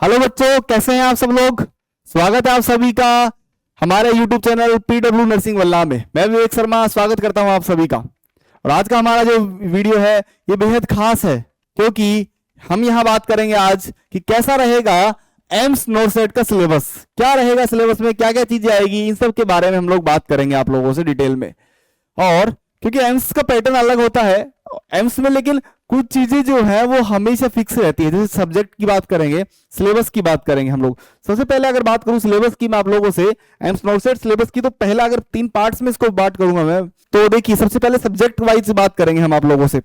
Hello बच्चों, कैसे हैं आप सब लोग। स्वागत है आप सभी का हमारे YouTube चैनल पीडब्ल्यू नर्सिंग वल्ला में। मैं विवेक शर्मा स्वागत करता हूं आप सभी का। और आज का हमारा जो वीडियो है ये बेहद खास है, क्योंकि हम यहां बात करेंगे आज कि कैसा रहेगा एम्स नोरसेट का सिलेबस। क्या रहेगा सिलेबस में, क्या क्या चीजें आएगी, इन सब के बारे में हम लोग बात करेंगे आप लोगों से डिटेल में। और क्योंकि एम्स का पैटर्न अलग होता है एम्स में, लेकिन कुछ चीजें जो है वो हमेशा फिक्स रहती है। जैसे सब्जेक्ट की बात करेंगे, सिलेबस की बात करेंगे हम लोग। सबसे पहले अगर बात करूं सिलेबस की मैं आप लोगों से, एम्स नॉर्सेट सिलेबस की, तो पहला अगर 3 पार्ट्स में इसको बात करूंगा मैं, तो देखिए सबसे पहले सब्जेक्ट वाइज बात करेंगे हम आप लोगों से।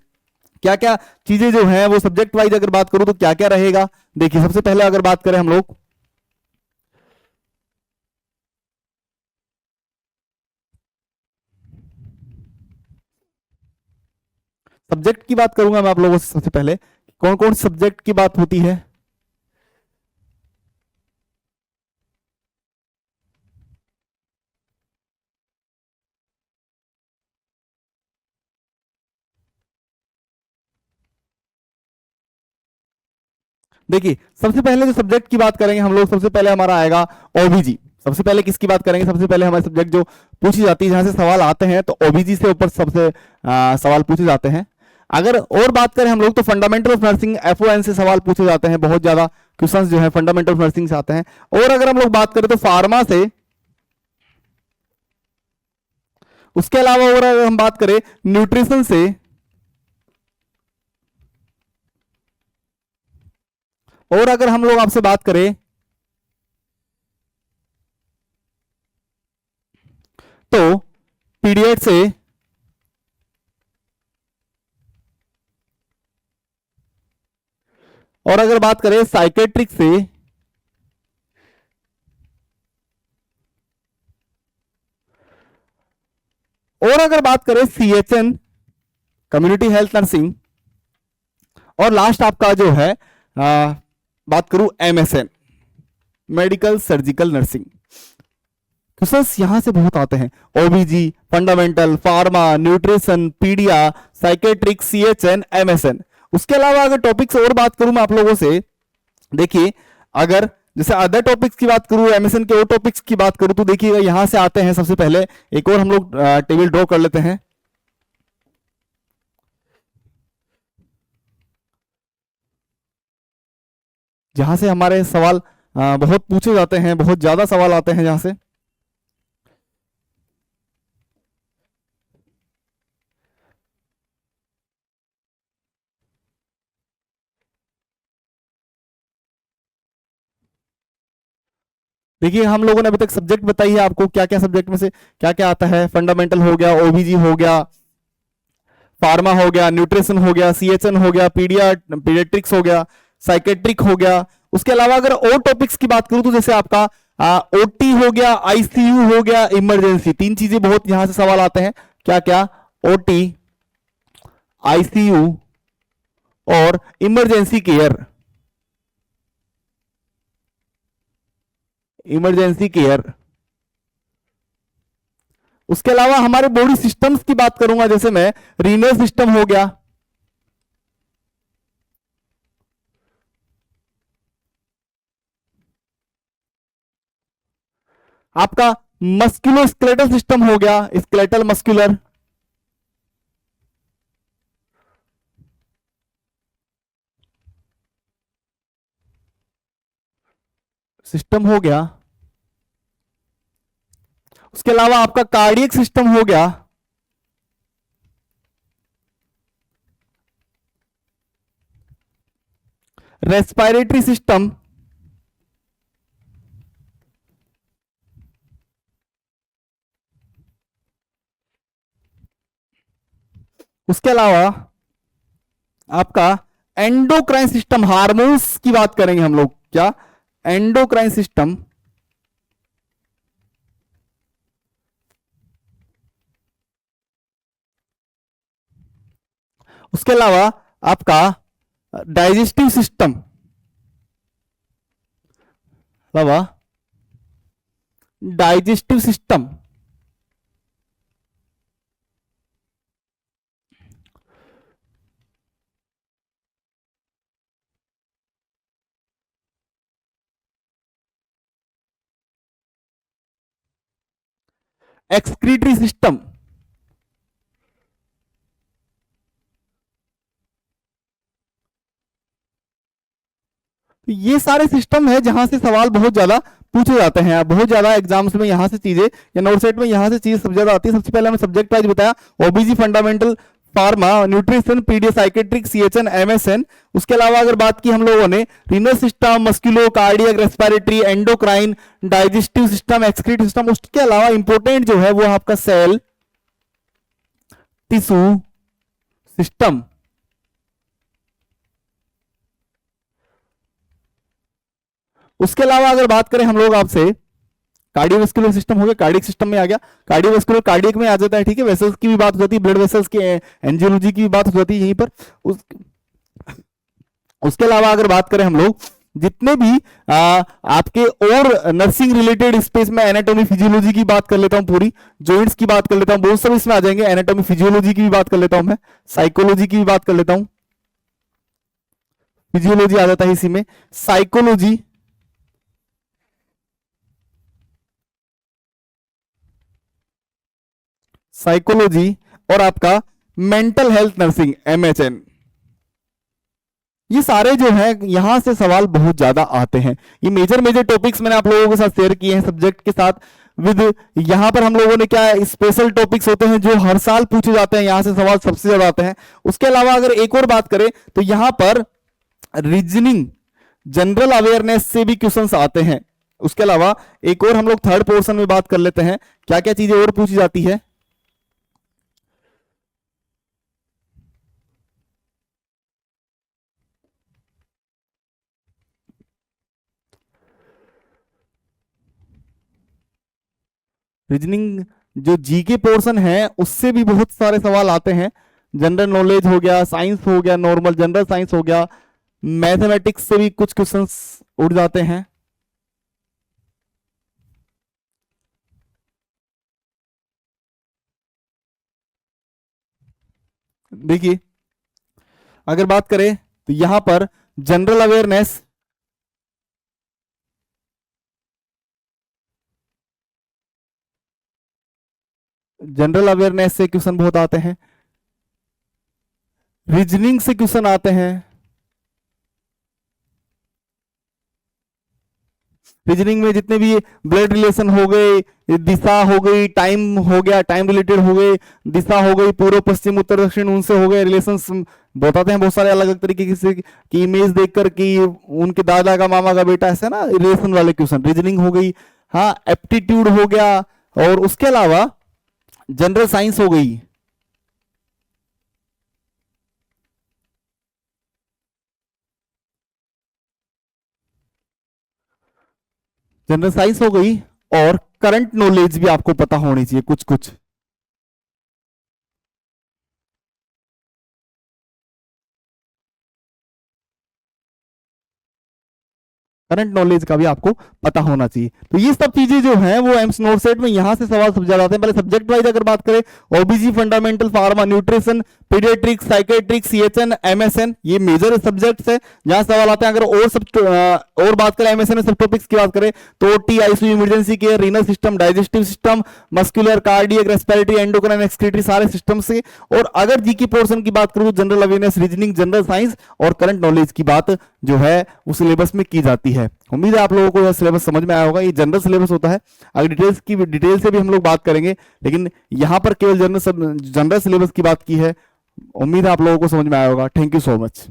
क्या क्या चीजें जो है वो सब्जेक्ट वाइज अगर बात करूं तो क्या क्या रहेगा। देखिए सबसे पहले अगर बात करें हम लोग, सब्जेक्ट की बात करूंगा मैं आप लोगों से सबसे पहले, कौन कौन सब्जेक्ट की बात होती है। देखिए सबसे पहले जो सब्जेक्ट की बात करेंगे हम लोग, सबसे पहले हमारा आएगा ओबीजी। सबसे पहले किसकी बात करेंगे, सबसे पहले हमारे सब्जेक्ट जो पूछी जाती है, जहां से सवाल आते हैं, तो ओबीजी से ऊपर सबसे सवाल पूछे जाते हैं। अगर और बात करें हम लोग तो फंडामेंटल ऑफ नर्सिंग एफओएन से सवाल पूछे जाते हैं, बहुत ज्यादा क्वेश्चंस जो है फंडामेंटल ऑफ नर्सिंग से आते हैं। और अगर हम लोग बात करें तो फार्मा से, उसके अलावा और अगर हम बात करें न्यूट्रिशन से, और अगर हम लोग आपसे बात करें तो पीरियड से, और अगर बात करें साइकेट्रिक से, और अगर बात करें सीएचएन कम्युनिटी हेल्थ नर्सिंग, और लास्ट आपका जो है बात करूं MSN medical surgical nursing. Questions यहां से बहुत आते हैं, OBG, fundamental, pharma, nutrition, pedia, psychiatric, CHN, MSN. उसके अलावा अगर टॉपिक्स और बात करूं मैं आप लोगों से, देखिए अगर जैसे अदर टॉपिक्स की बात करूं, एमएसएन के और टॉपिक्स की बात करूं, तो देखिएगा यहां से आते हैं। सबसे पहले एक और हम लोग टेबल ड्रॉ कर लेते हैं, जहां से हमारे सवाल बहुत पूछे जाते हैं, बहुत ज्यादा सवाल आते हैं जहां से। देखिए हम लोगों ने अभी तक सब्जेक्ट बताई है आपको, क्या क्या सब्जेक्ट में से क्या क्या आता है। फंडामेंटल हो गया, ओबीजी हो गया, फार्मा हो गया, न्यूट्रिशन हो गया, सीएचएन हो गया, पीडियाट्रिक्स हो गया, साइकेट्रिक हो गया। उसके अलावा अगर और टॉपिक्स की बात करूं तो जैसे आपका ओटी हो गया, आईसीयू हो गया, इमरजेंसी। तीन चीजें बहुत यहां से सवाल आते हैं, क्या क्या, ओटी, आईसीयू और इमरजेंसी केयर। Emergency care. उसके अलावा हमारे बॉडी सिस्टम्स की बात करूंगा, जैसे मैं रीनल सिस्टम हो गया, आपका मस्कुलो स्केलेटल सिस्टम हो गया, स्केलेटल मस्कुलर सिस्टम हो गया। उसके अलावा आपका कार्डियक सिस्टम हो गया। Respiratory system. उसके अलावा आपका एंडोक्राइन सिस्टम, हार्मोन्स की बात करेंगे हम लोग, क्या, एंडोक्राइन सिस्टम। उसके अलावा आपका डाइजेस्टिव सिस्टम, अलावा डाइजेस्टिव सिस्टम। एक्सक्रीटरी सिस्टम, ये सारे सिस्टम है जहां से सवाल बहुत ज्यादा पूछे जाते हैं, बहुत ज्यादा एग्जाम्स में यहां से चीजें या नोट सेट में यहां से चीजें सबसे ज्यादा आती है। सबसे पहले हमें सब्जेक्ट वाइज बताया, ओबीजी, fundamental, pharma, nutrition, PDS, psychiatric, CHN, MSN. उसके अलावा अगर बात की हम लोगों ने renal system, मस्कुलो, cardiac, respiratory, endocrine, digestive system, excretory system, उसके अलावा इंपॉर्टेंट जो है वो आपका सेल, टिश्यू सिस्टम, उसके अलावा अगर बात करें हम लोग आपसे कार्डियोवैस्कुलर सिस्टम हो गया, कार्डियक सिस्टम में आ गया, कार्डियोवैस्कुलर कार्डियक में आ जाता है, ठीक है। वेसल्स की भी बात हो जाती है, ब्लड वेसल्स की एंजियोलॉजी की भी बात हो जाती है यहीं पर। उसके अलावा अगर बात करें हम लोग जितने भी आपके और नर्सिंग रिलेटेड स्पेस में, एनाटॉमी फिजियोलॉजी की बात कर लेता हूं, पूरी जॉइंट्स की बात कर लेता हूं, बहुत सब इसमें आ जाएंगे। एनाटॉमी फिजियोलॉजी की भी बात कर लेता हूं मैं, साइकोलॉजी की भी बात कर लेता हूं, फिजियोलॉजी आ जाता है इसी में, साइकोलॉजी, साइकोलॉजी और आपका मेंटल हेल्थ नर्सिंग, एमएचएन। ये सारे जो है यहां से सवाल बहुत ज्यादा आते हैं। ये मेजर मेजर टॉपिक्स मैंने आप लोगों के साथ शेयर किए हैं सब्जेक्ट के साथ विद। यहां पर हम लोगों ने क्या स्पेशल टॉपिक्स होते हैं जो हर साल पूछे जाते हैं, यहां से सवाल सबसे ज्यादा आते हैं। उसके अलावा अगर एक और बात करें तो यहां पर रीजनिंग, जनरल अवेयरनेस से भी क्वेश्चंस आते हैं। उसके अलावा एक और हम लोग थर्ड पोर्शन में बात कर लेते हैं, क्या क्या चीजें और पूछी जाती है। रीजनिंग जो जीके पोर्शन है उससे भी बहुत सारे सवाल आते हैं। जनरल नॉलेज हो गया, साइंस हो गया, नॉर्मल जनरल साइंस हो गया, मैथमेटिक्स से भी कुछ क्वेश्चंस उठ जाते हैं। देखिए अगर बात करें तो यहां पर जनरल अवेयरनेस, जनरल अवेयरनेस से क्वेश्चन बहुत आते हैं, रीजनिंग से क्वेश्चन आते हैं। रीजनिंग में जितने भी ब्लड रिलेशन हो गए, दिशा हो गई, टाइम हो गया, टाइम रिलेटेड हो गए, दिशा हो गई, पूर्व पश्चिम उत्तर दक्षिण, उनसे हो गए रिलेशंस बताते हैं बहुत सारे अलग अलग तरीके से की इमेज देखकर कि उनके दादा का मामा का बेटा, ऐसा ना रिलेशन वाले क्वेश्चन, रीजनिंग हो गई। हाँ, एप्टीट्यूड हो गया। और उसके अलावा जनरल साइंस हो गई, जनरल साइंस हो गई, और करंट नॉलेज भी आपको पता होनी चाहिए कुछ कुछ। करंट नॉलेज का भी आपको पता होना चाहिए। तो ये सब चीजें जो हैं वो एम्स नोट सेट में यहां से सवाल सब ज्यादा आते हैं। पहले सब्जेक्ट वाइज अगर बात करें, ओबीजी, fundamental, pharma, nutrition, paediatrics, psychiatric, CHN, MSN, ये मेजर सब्जेक्ट्स है जहां सवाल आते हैं। अगर और सब और बात करें एमएसएन में सब टॉपिक्स की बात करें तो OT, ICU, emergency care, renal system, digestive system, muscular, cardiac, respiratory, endocrine, excretory, सारे सिस्टम से। और अगर जीके पोर्शन की बात करूं तो general awareness, reasoning, general science और करंट नॉलेज की बात जो है वो सिलेबस में की जाती है। उम्मीद है आप लोगों को यह सिलेबस समझ में आया होगा। ये जनरल सिलेबस होता है, अगर डिटेल से भी हम लोग बात करेंगे, लेकिन यहां पर केवल जनरल सिलेबस की बात की है। उम्मीद है आप लोगों को समझ में आया होगा। Thank you so much.